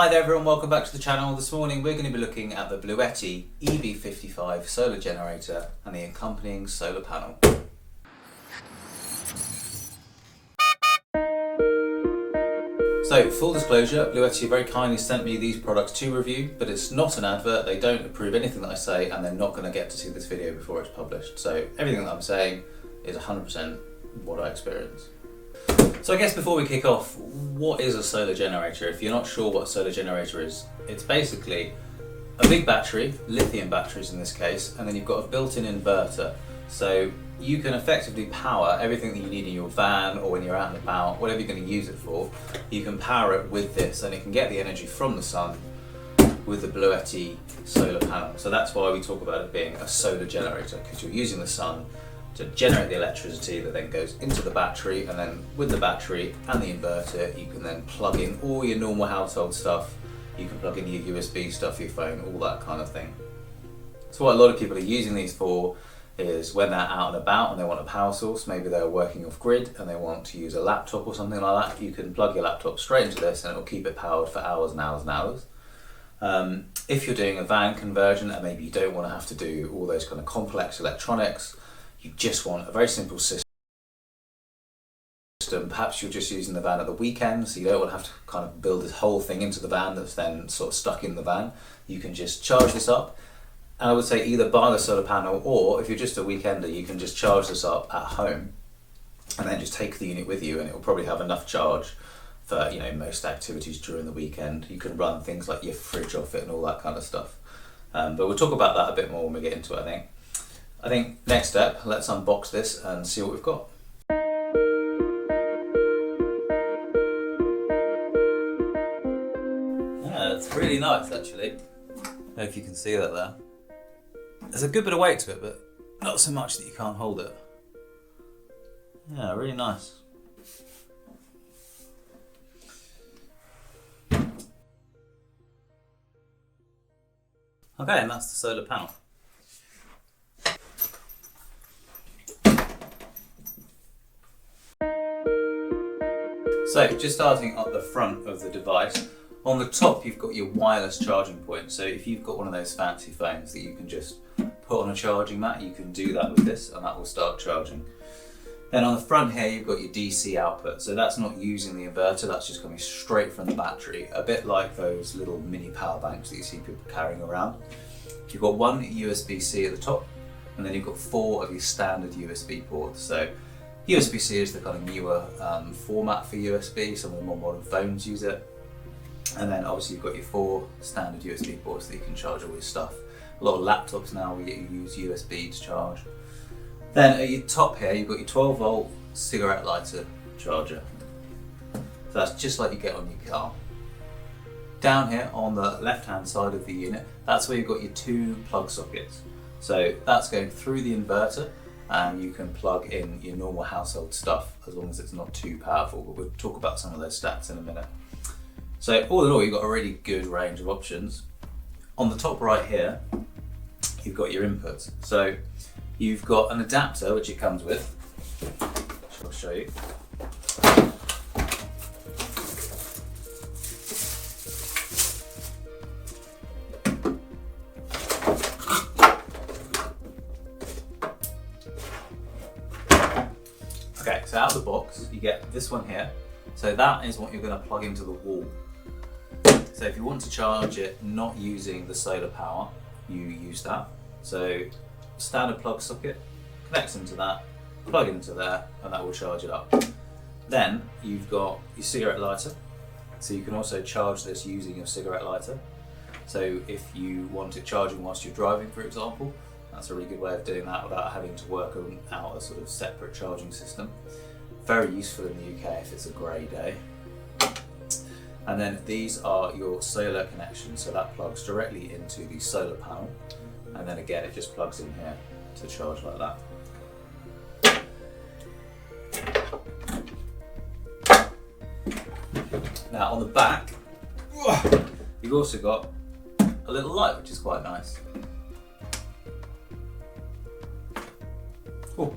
Hi there everyone, welcome back to the channel. This morning we're going to be looking at the Bluetti EB55 solar generator and the accompanying solar panel. So full disclosure, Bluetti very kindly sent me these products to review, but it's not an advert. They don't approve anything that I say and they're not going to get to see this video before it's published. So everything that I'm saying is 100% what I experience. So I guess before we kick off, what is a solar generator? If you're not sure what a solar generator is, it's basically a big battery, lithium batteries in this case, and then you've got a built-in inverter. So you can effectively power everything that you need in your van or when you're out and about, whatever you're going to use it for, you can power it with this and it can get the energy from the sun with the Bluetti solar panel. So that's why we talk about it being a solar generator, because you're using the sun to generate the electricity that then goes into the battery, and then with the battery and the inverter you can then plug in all your normal household stuff. You can plug in your USB stuff, your phone, all that kind of thing. So what a lot of people are using these for is when they're out and about and they want a power source, maybe they're working off grid and they want to use a laptop or something like that, you can plug your laptop straight into this and it will keep it powered for hours and hours and hours. If you're doing a van conversion and maybe you don't want to have to do all those kind of complex electronics, you just want a very simple system. Perhaps you're just using the van at the weekend, so you don't want to have to kind of build this whole thing into the van that's then sort of stuck in the van. You can just charge this up, and I would say either buy the solar panel, or if you're just a weekender, you can just charge this up at home and then just take the unit with you, and it will probably have enough charge for, you know, most activities during the weekend. You can run things like your fridge off it and all that kind of stuff. But we'll talk about that a bit more when we get into it, I think next step, let's unbox this and see what we've got. Yeah, it's really nice actually. I don't know if you can see that there. There's a good bit of weight to it, but not so much that you can't hold it. Yeah, really nice. Okay, and that's the solar panel. So just starting at the front of the device, on the top you've got your wireless charging point. So if you've got one of those fancy phones that you can just put on a charging mat, you can do that with this and that will start charging. Then on the front here you've got your DC output. So that's not using the inverter, that's just coming straight from the battery. A bit like those little mini power banks that you see people carrying around. You've got one USB-C at the top, and then you've got 4 of your standard USB ports. So USB-C is the kind of newer format for USB, some of the more modern phones use it. And then obviously you've got your 4 standard USB ports that you can charge all your stuff. A lot of laptops now you use USB to charge. Then at your top here you've got your 12 volt cigarette lighter charger. So that's just like you get on your car. Down here on the left hand side of the unit, that's where you've got your 2 plug sockets. So that's going through the inverter, and you can plug in your normal household stuff as long as it's not too powerful, but we'll talk about some of those stats in a minute. So all in all, you've got a really good range of options. On the top right here, you've got your inputs. So you've got an adapter which it comes with, which I'll show you. Okay, so out of the box, you get this one here. So that is what you're going to plug into the wall. So if you want to charge it not using the solar power, you use that. So standard plug socket, connects into that, plug into there, and that will charge it up. Then you've got your cigarette lighter. So you can also charge this using your cigarette lighter. So if you want it charging whilst you're driving, for example, that's a really good way of doing that without having to work out a sort of separate charging system. Very useful in the UK if it's a grey day. And then these are your solar connections, so that plugs directly into the solar panel, and then again it just plugs in here to charge like that. Now on the back, you've also got a little light which is quite nice. Oh,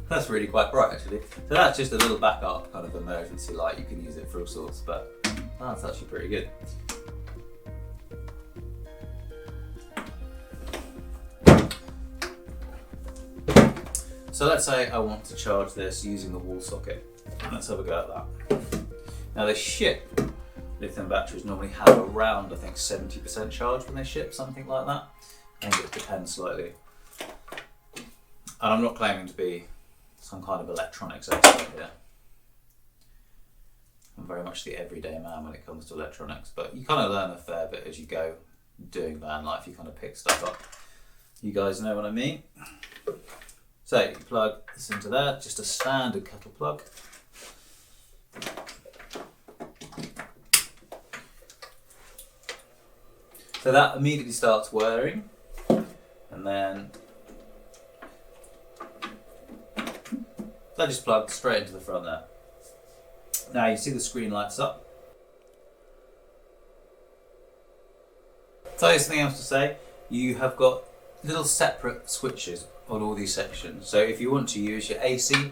that's really quite bright actually. So that's just a little backup kind of emergency light. You can use it for all sorts, but That's actually pretty good. So let's say I want to charge this using the wall socket. Let's have a go at that. Now they ship lithium batteries normally have around, I think, 70% charge when they ship, something like that. I think it depends slightly. And I'm not claiming to be some kind of electronics expert here. I'm very much the everyday man when it comes to electronics, but you kind of learn a fair bit as you go doing van life. You kind of pick stuff up. You guys know what I mean? So you plug this into there, just a standard kettle plug. So that immediately starts whirring, and then that just plugs straight into the front there. Now you see the screen lights up. So there's something else to say. You have got little separate switches on all these sections. So if you want to use your AC, you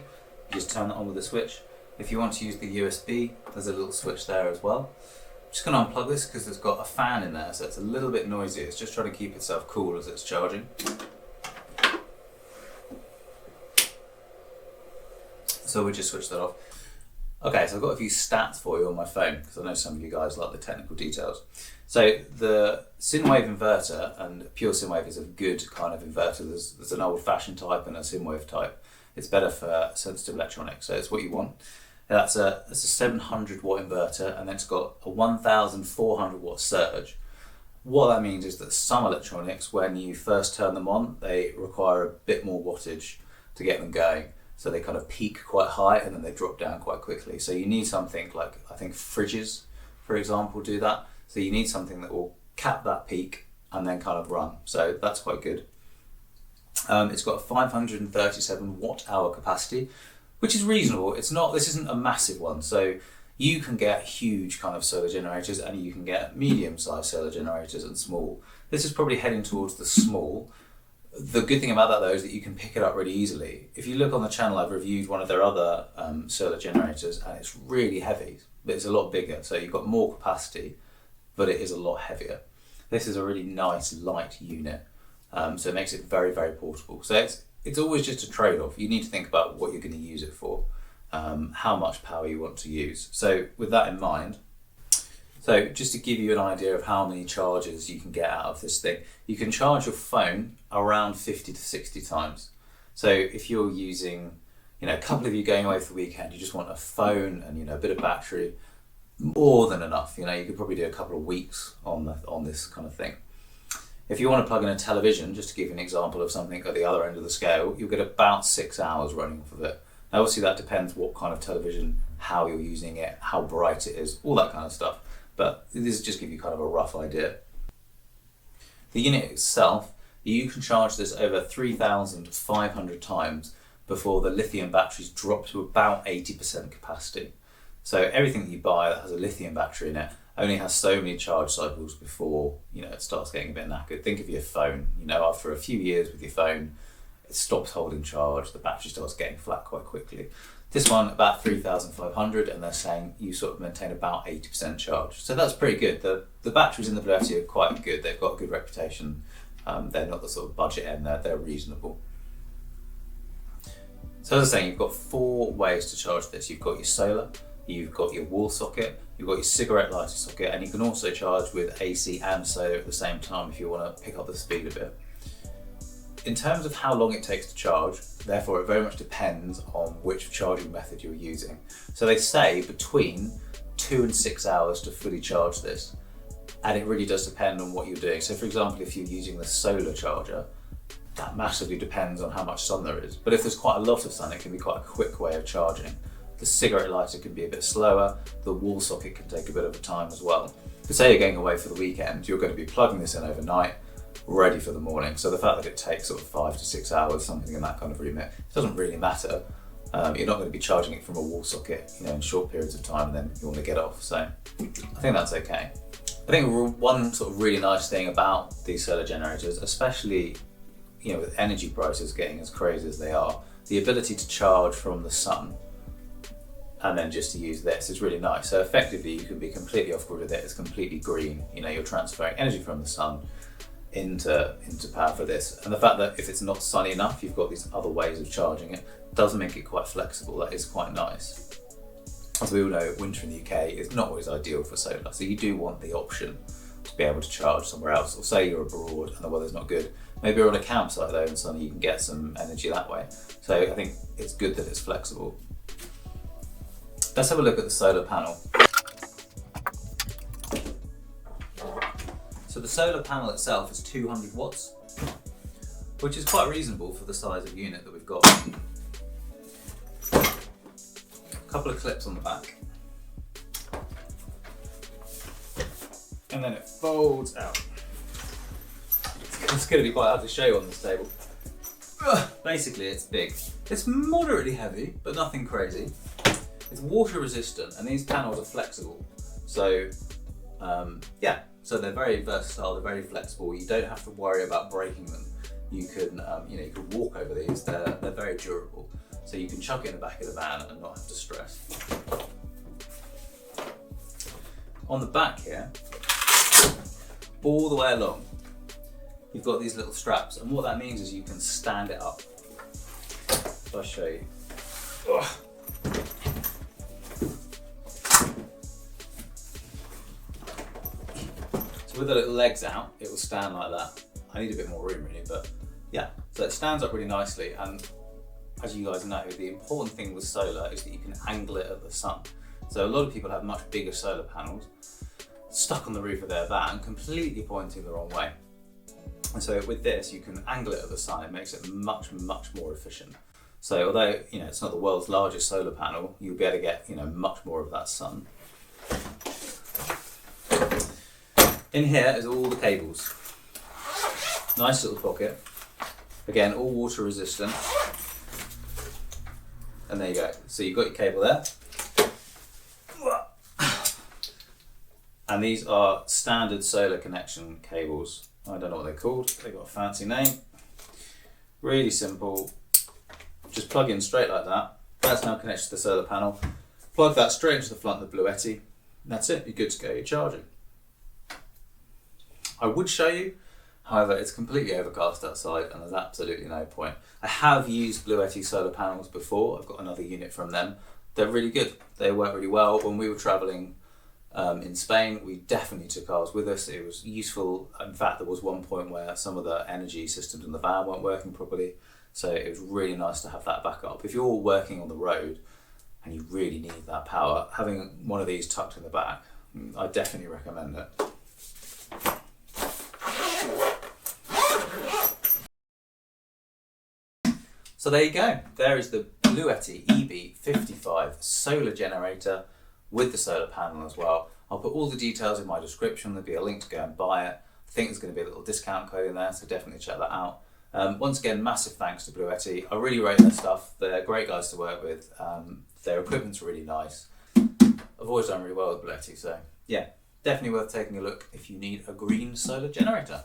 just turn it on with a switch. If you want to use the USB, there's a little switch there as well. I'm just going to unplug this because it's got a fan in there, so it's a little bit noisy. It's just trying to keep itself cool as it's charging. So we'll just switch that off. Okay, so I've got a few stats for you on my phone because I know some of you guys like the technical details. So the synwave inverter, and pure synwave is a good kind of inverter. There's an old-fashioned type and a synwave type. It's better for sensitive electronics, so it's what you want. That's a 700 watt inverter, and then it's got a 1400 watt surge. What that means is that some electronics, when you first turn them on, they require a bit more wattage to get them going. So they kind of peak quite high and then they drop down quite quickly. So you need something like, I think fridges, for example, do that. So you need something that will cap that peak and then kind of run. So that's quite good. It's got a 537 watt hour capacity, which is reasonable. This isn't a massive one. So you can get huge kind of solar generators and you can get medium-sized solar generators and small. This is probably heading towards the small. The good thing about that though is that you can pick it up really easily. If you look on the channel, I've reviewed one of their other solar generators and it's really heavy, but it's a lot bigger. So you've got more capacity, but it is a lot heavier. This is a really nice light unit, so it makes it very, very portable. So it's always just a trade-off. You need to think about what you're going to use it for, how much power you want to use. So with that in mind, so just to give you an idea of how many charges you can get out of this thing, you can charge your phone around 50 to 60 times. So if you're using, a couple of you going away for the weekend, you just want a phone and a bit of battery, more than enough. You could probably do a couple of weeks on this kind of thing. If you want to plug in a television, just to give you an example of something at the other end of the scale, you'll get about 6 hours running off of it. Now obviously that depends what kind of television, how you're using it, how bright it is, all that kind of stuff. But this is just give you kind of a rough idea. The unit itself, you can charge this over 3,500 times before the lithium batteries drop to about 80% capacity. So everything that you buy that has a lithium battery in it only has so many charge cycles before it starts getting a bit knackered. Think of your phone. After a few years with your phone, it stops holding charge, the battery starts getting flat quite quickly. This one, about 3,500, and they're saying you sort of maintain about 80% charge. So that's pretty good. The batteries in the Bluetti are quite good. They've got a good reputation. They're not the sort of budget end, they're reasonable. So as I was saying, you've got 4 ways to charge this. You've got your solar, you've got your wall socket, you've got your cigarette lighter socket, and you can also charge with AC and solar at the same time if you want to pick up the speed a bit. In terms of how long it takes to charge, therefore it very much depends on which charging method you're using. So they say between 2 and 6 hours to fully charge this, and it really does depend on what you're doing. So for example, if you're using the solar charger, that massively depends on how much sun there is. But if there's quite a lot of sun, it can be quite a quick way of charging. The cigarette lighter can be a bit slower, the wall socket can take a bit of a time as well. But say you're going away for the weekend, you're going to be plugging this in overnight, ready for the morning. So the fact that it takes sort of 5 to 6 hours, something in that kind of remit, it doesn't really matter. You're not going to be charging it from a wall socket, in short periods of time, and then you want to get off. So I think that's okay. I think one sort of really nice thing about these solar generators, especially with energy prices getting as crazy as they are, the ability to charge from the sun and then just to use this is really nice. So effectively you can be completely off grid with it. It's completely green. You know, you're transferring energy from the sun into power for this. And the fact that if it's not sunny enough, you've got these other ways of charging it, does make it quite flexible. That is quite nice. As we all know, winter in the UK is not always ideal for solar. So you do want the option to be able to charge somewhere else. Or say you're abroad and the weather's not good. Maybe you're on a campsite though and suddenly you can get some energy that way. So I think it's good that it's flexible. Let's have a look at the solar panel. So the solar panel itself is 200 watts, which is quite reasonable for the size of unit that we've got. A couple of clips on the back. And then it folds out. It's going to be quite hard to show you on this table. Basically it's big. It's moderately heavy, but nothing crazy. It's water resistant and these panels are flexible. So yeah, so they're very versatile, they're very flexible. You don't have to worry about breaking them. You can, you know, you can walk over these. They're very durable. So you can chuck it in the back of the van and not have to stress. On the back here, all the way along, you've got these little straps, and what that means is you can stand it up. I'll show you. Ugh. So with the little legs out, it will stand like that. I need a bit more room really, but yeah. So it stands up really nicely, and as you guys know, the important thing with solar is that you can angle it at the sun. So a lot of people have much bigger solar panels stuck on the roof of their van, completely pointing the wrong way. And so with this, you can angle it at the sun. It makes it much, much more efficient. So although, you know, it's not the world's largest solar panel, you'll be able to get, you know, much more of that sun. In here is all the cables. Nice little pocket. Again, all water resistant. And there you go. So you've got your cable there. And these are standard solar connection cables. I don't know what they're called. They've got a fancy name. Really simple. Just plug in straight like that. That's now connected to the solar panel. Plug that straight into the front of the Bluetti. That's it. You're good to go. You're charging. I would show you, however, it's completely overcast outside and there's absolutely no point. I have used Bluetti solar panels before. I've got another unit from them. They're really good. They work really well. When we were traveling in Spain, we definitely took ours with us. It was useful. In fact, there was one point where some of the energy systems in the van weren't working properly. So it was really nice to have that backup. If you're working on the road and you really need that power, having one of these tucked in the back, I definitely recommend it. So there you go. There is the Bluetti EB55 solar generator with the solar panel as well. I'll put all the details in my description. There'll be a link to go and buy it. I think there's going to be a little discount code in there, so definitely check that out. Once again, massive thanks to Bluetti. I really rate their stuff. They're great guys to work with. Their equipment's really nice. I've always done really well with Bluetti, so yeah, definitely worth taking a look if you need a green solar generator.